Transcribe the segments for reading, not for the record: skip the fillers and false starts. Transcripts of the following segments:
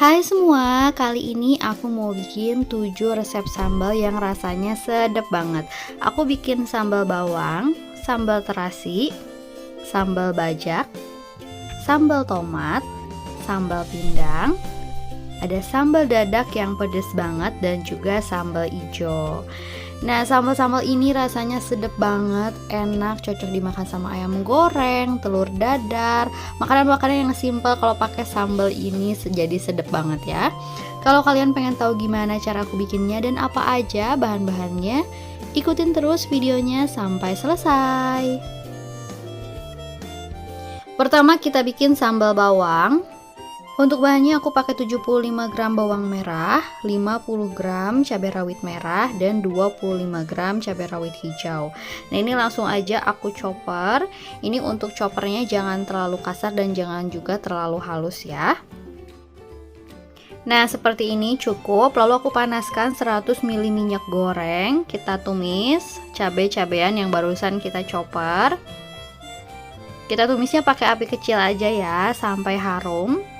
Hai semua, kali ini aku mau bikin 7 resep sambal yang rasanya sedap banget. Aku bikin sambal bawang, sambal terasi, sambal bajak, sambal tomat, sambal pindang, ada sambal dadak yang pedes banget dan juga sambal ijo. Nah, sambal-sambal ini rasanya sedap banget, enak, cocok dimakan sama ayam goreng, telur dadar, makanan-makanan yang simpel kalau pakai sambal ini jadi sedap banget ya. Kalau kalian pengen tahu gimana cara aku bikinnya dan apa aja bahan-bahannya, ikutin terus videonya sampai selesai. Pertama kita bikin sambal bawang. Untuk bahannya aku pakai 75 gram bawang merah, 50 gram cabai rawit merah, dan 25 gram cabai rawit hijau. Nah ini langsung aja aku chopper. Ini untuk choppernya jangan terlalu kasar dan jangan juga terlalu halus ya. Nah seperti ini cukup. Lalu aku panaskan 100 ml minyak goreng. Kita tumis cabai-cabean yang barusan kita chopper. Kita tumisnya pakai api kecil aja ya sampai harum.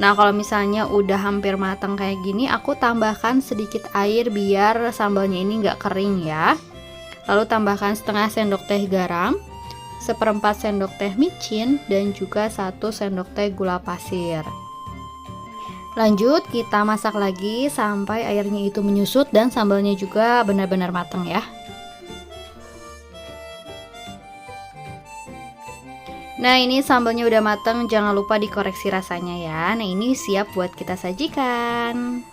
Nah kalau misalnya udah hampir matang kayak gini, aku tambahkan sedikit air biar sambalnya ini nggak kering ya. Lalu tambahkan setengah sendok teh garam, seperempat sendok teh micin, dan juga 1 sendok teh gula pasir. Lanjut kita masak lagi sampai airnya itu menyusut dan sambalnya juga benar-benar matang ya. Nah ini sambalnya udah mateng, jangan lupa dikoreksi rasanya ya. Nah ini siap buat kita sajikan.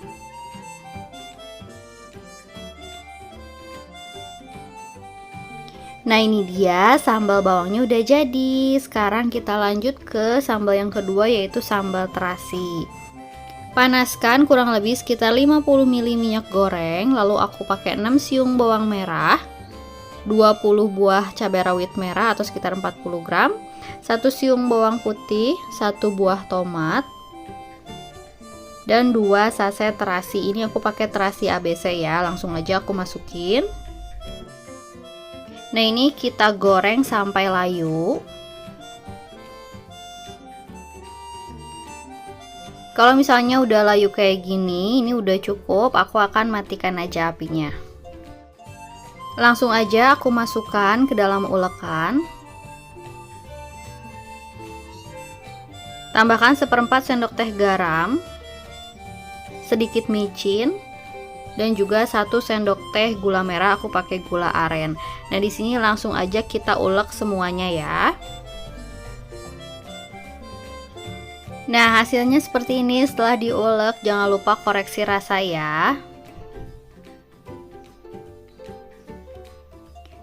Nah ini dia sambal bawangnya udah jadi. Sekarang kita lanjut ke sambal yang kedua yaitu sambal terasi. Panaskan kurang lebih sekitar 50 ml minyak goreng. Lalu aku pakai 6 siung bawang merah, 20 buah cabai rawit merah atau sekitar 40 gram, 1 siung bawang putih, 1 buah tomat, dan 2 saset terasi. Ini aku pakai terasi ABC ya, langsung aja aku masukin. Nah ini kita goreng sampai layu. Kalau misalnya udah layu kayak gini, ini udah cukup, aku akan matikan aja apinya. Langsung aja aku masukkan ke dalam ulekan. Tambahkan seperempat sendok teh garam, sedikit micin, dan juga 1 sendok teh gula merah. Aku pakai gula aren. Nah di sini langsung aja kita ulek semuanya ya. Nah hasilnya seperti ini setelah diulek. Jangan lupa koreksi rasa ya.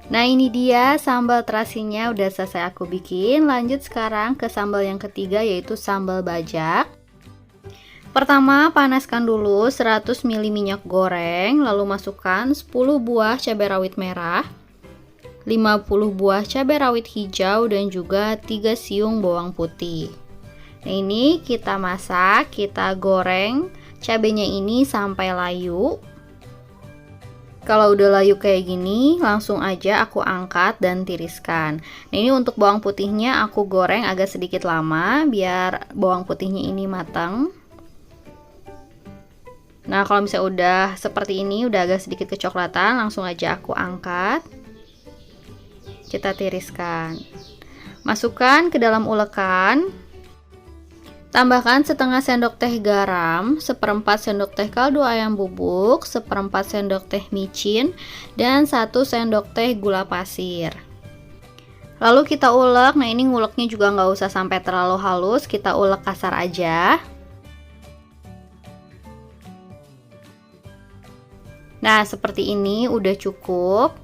Nah ini dia sambal terasinya udah selesai aku bikin. Lanjut sekarang ke sambal yang ketiga yaitu sambal bajak. Pertama panaskan dulu 100 ml minyak goreng. Lalu masukkan 10 buah cabai rawit merah, 50 buah cabai rawit hijau, dan juga 3 siung bawang putih. Nah ini kita masak, kita goreng cabenya ini sampai layu. Kalau udah layu kayak gini, langsung aja aku angkat dan tiriskan. Nah ini untuk bawang putihnya aku goreng agak sedikit lama biar bawang putihnya ini matang. Nah kalau misalnya udah seperti ini, udah agak sedikit kecoklatan, langsung aja aku angkat. Kita tiriskan. Masukkan ke dalam ulekan. Tambahkan setengah sendok teh garam, seperempat sendok teh kaldu ayam bubuk, seperempat sendok teh micin, dan 1 sendok teh gula pasir. Lalu kita ulek. Nah ini nguleknya juga nggak usah sampai terlalu halus, kita ulek kasar aja. Nah seperti ini udah cukup.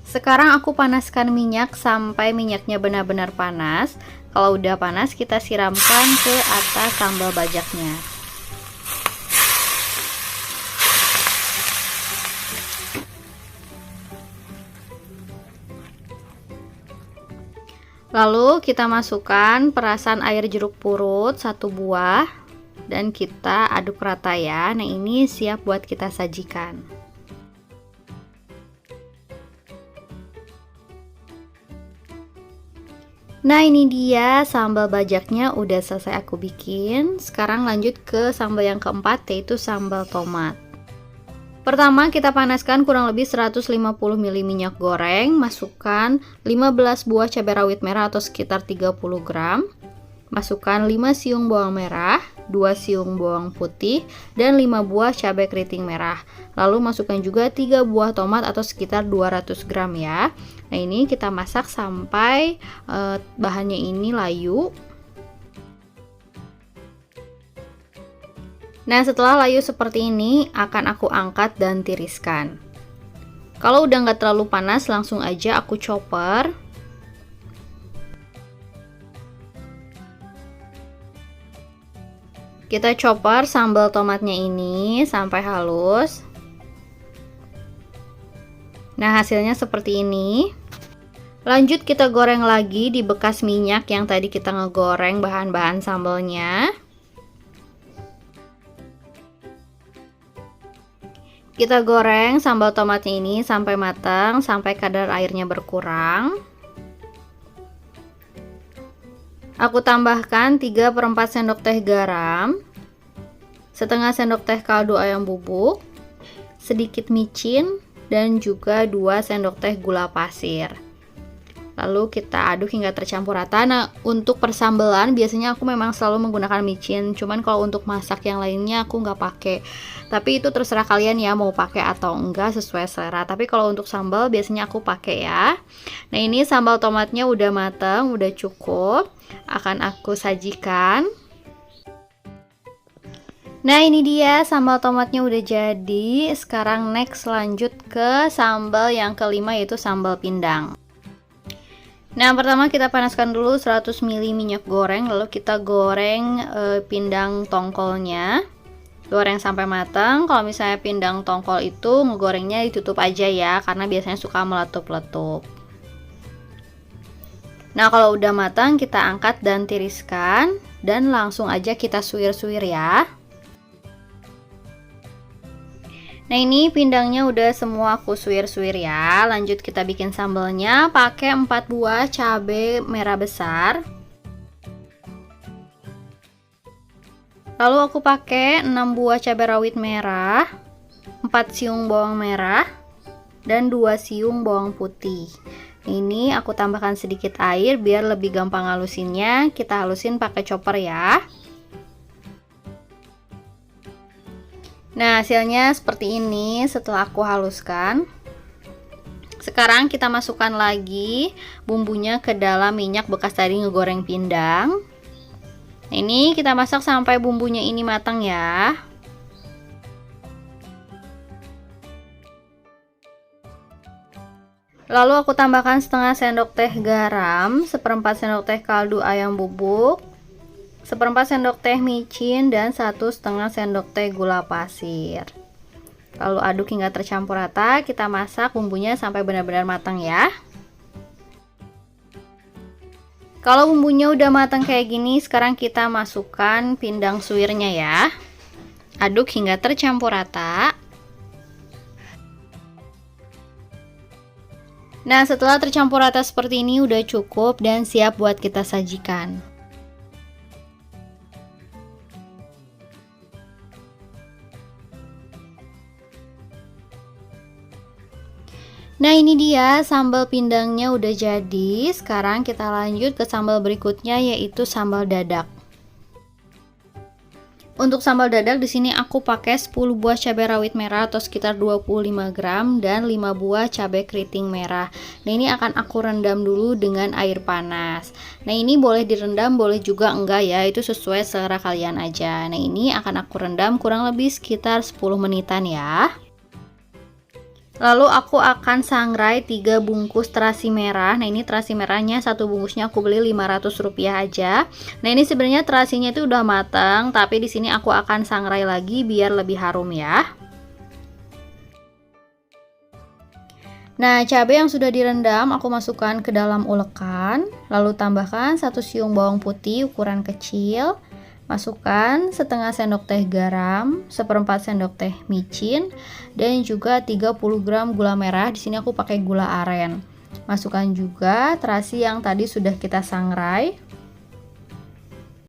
Sekarang aku panaskan minyak sampai minyaknya benar-benar panas. Kalau udah panas kita siramkan ke atas sambal bajaknya. Lalu kita masukkan perasan air jeruk purut 1 buah dan kita aduk rata ya. Nah ini siap buat kita sajikan. Nah, ini dia sambal bajaknya udah selesai aku bikin. Sekarang lanjut ke sambal yang keempat, yaitu sambal tomat. Pertama, kita panaskan kurang lebih 150 ml minyak goreng, masukkan 15 buah cabai rawit merah atau sekitar 30 gram. Masukkan 5 siung bawang merah, 2 siung bawang putih, dan 5 buah cabai keriting merah. Lalu masukkan juga 3 buah tomat atau sekitar 200 gram ya. Nah, ini kita masak sampai bahannya ini layu. Nah, setelah layu seperti ini akan aku angkat dan tiriskan. Kalau udah nggak terlalu panas, langsung aja aku chopper. Kita chopper sambal tomatnya ini sampai halus. Nah, hasilnya seperti ini. Lanjut kita goreng lagi di bekas minyak yang tadi kita ngegoreng bahan-bahan sambalnya. Kita goreng sambal tomatnya ini sampai matang, sampai kadar airnya berkurang. Aku tambahkan 3/4 sendok teh garam, setengah sendok teh kaldu ayam bubuk, sedikit micin, dan juga 2 sendok teh gula pasir. Lalu kita aduk hingga tercampur rata. Nah, untuk persambelan biasanya aku memang selalu menggunakan micin, cuman kalau untuk masak yang lainnya aku nggak pakai. Tapi itu terserah kalian ya, mau pakai atau enggak sesuai selera. Tapi kalau untuk sambal biasanya aku pakai ya. Nah, ini sambal tomatnya udah matang, udah cukup. Akan aku sajikan. Nah, ini dia sambal tomatnya udah jadi. Sekarang next lanjut ke sambal yang kelima, yaitu sambal pindang. Nah, pertama kita panaskan dulu 100 ml minyak goreng, lalu kita goreng pindang tongkolnya. Goreng sampai matang. Kalau misalnya pindang tongkol itu ngegorengnya ditutup aja ya, karena biasanya suka meletup-letup. Nah, kalau udah matang kita angkat dan tiriskan, dan langsung aja kita suwir-suwir ya. Nah, ini pindangnya udah semua aku suwir-suwir ya. Lanjut kita bikin sambalnya pakai 4 buah cabai merah besar. Lalu aku pakai 6 buah cabai rawit merah, 4 siung bawang merah, dan 2 siung bawang putih. Ini aku tambahkan sedikit air biar lebih gampang halusinnya. Kita halusin pakai chopper ya. Nah, hasilnya seperti ini setelah aku haluskan. Sekarang kita masukkan lagi bumbunya ke dalam minyak bekas tadi ngegoreng pindang. Ini kita masak sampai bumbunya ini matang ya. Lalu aku tambahkan setengah sendok teh garam, 1/4 sendok teh kaldu ayam bubuk, 1/4 sendok teh micin, dan 1,5 sendok teh gula pasir. Lalu aduk hingga tercampur rata. Kita masak bumbunya sampai benar-benar matang ya. Kalau bumbunya udah matang kayak gini, sekarang kita masukkan pindang suwirnya ya. Aduk hingga tercampur rata. Nah, setelah tercampur rata seperti ini udah cukup dan siap buat kita sajikan. Nah, ini dia sambal pindangnya udah jadi. Sekarang kita lanjut ke sambal berikutnya, yaitu sambal dadak. Untuk sambal dadak di sini aku pakai 10 buah cabai rawit merah atau sekitar 25 gram dan 5 buah cabai keriting merah. Nah, ini akan aku rendam dulu dengan air panas. Nah, ini boleh direndam, boleh juga enggak ya, itu sesuai selera kalian aja. Nah, ini akan aku rendam kurang lebih sekitar 10 menitan ya. Lalu aku akan sangrai 3 bungkus terasi merah. Nah, ini terasi merahnya satu bungkusnya aku beli Rp500 aja. Nah, ini sebenarnya terasinya itu udah matang, tapi di sini aku akan sangrai lagi biar lebih harum ya. Nah, cabai yang sudah direndam aku masukkan ke dalam ulekan, lalu tambahkan 1 siung bawang putih ukuran kecil. Masukkan setengah sendok teh garam, 1/4 sendok teh micin, dan juga 30 gram gula merah. Di sini aku pakai gula aren. Masukkan juga terasi yang tadi sudah kita sangrai.